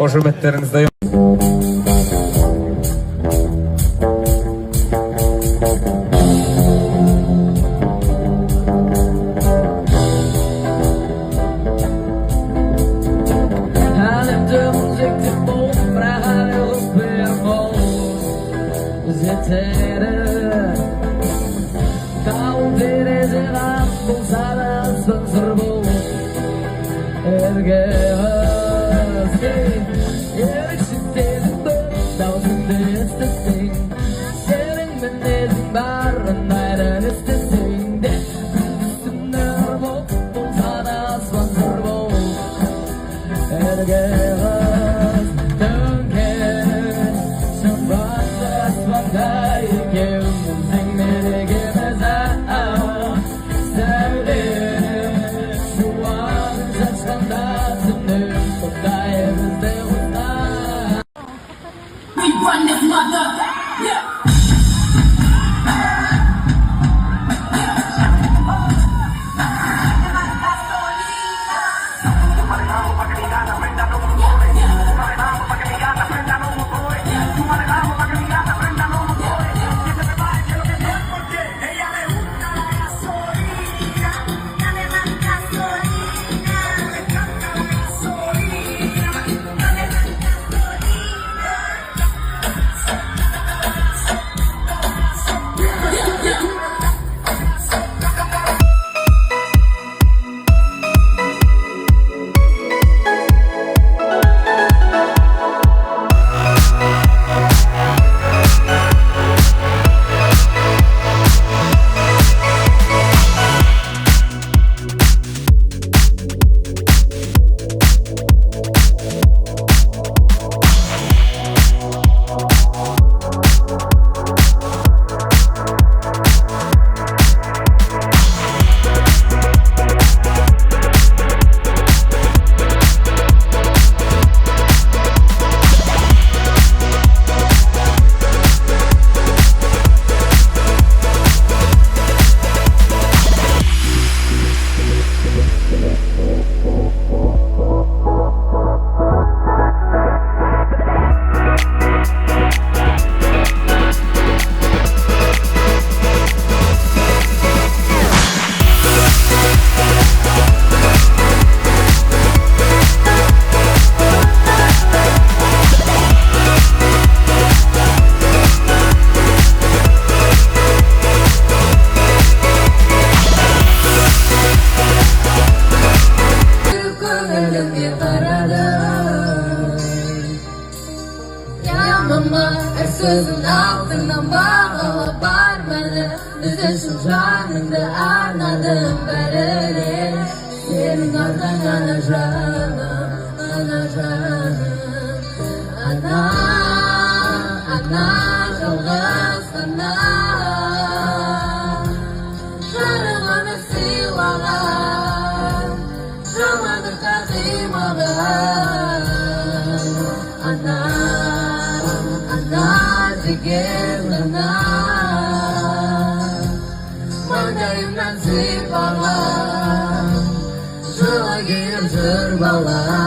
қошеметтеріңізді. Sözün altından bağlı barmalı Üzülsün canımda anladım belirli Senin oradan ana canım, ana canım Ana, ana, yalnız ana Canımı silalar Canımı takdim alar Ana Gelana Mandayımdan zibala Şuna gelir zırbala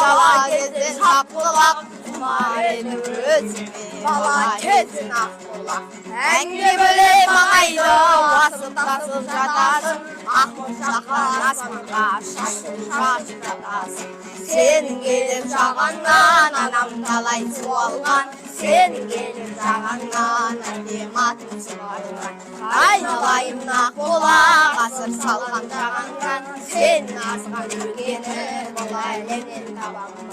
бала кезден шапқылақ құмар еді өзіме бала кезден аққұлақ әңгіме бөлек маңайды басып тасып жатасың ақмоншақтан аспанға шашып жатасың сенің келіп жағаннан анам талай суалған сенің келіп жағаннан әкем атын суарған айналайын аққұлақ ғасыр салған жағаннан сенің азған өлгені бұл әлемнен табамын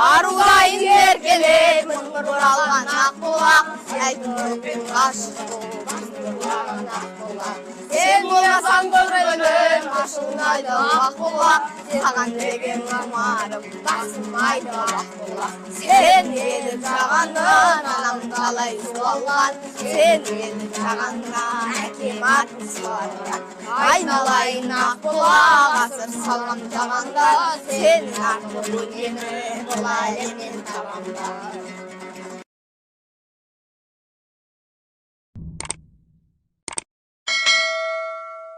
арудайын еркелеп мұңғыр оралған аққұлақ әлгін ғашық болып оралған аққұлақ сен болмасаң көңілім ашылмайды аққұлақ саған деген арманым басылмайды аққұлақ сен келіп жағаннан анам талай суалған сен келіп жағаннан әкем атын суарған айналайын аққұлақ ғасыр салған жағанда сенің арқылы өлгені бұл әлемнен табамын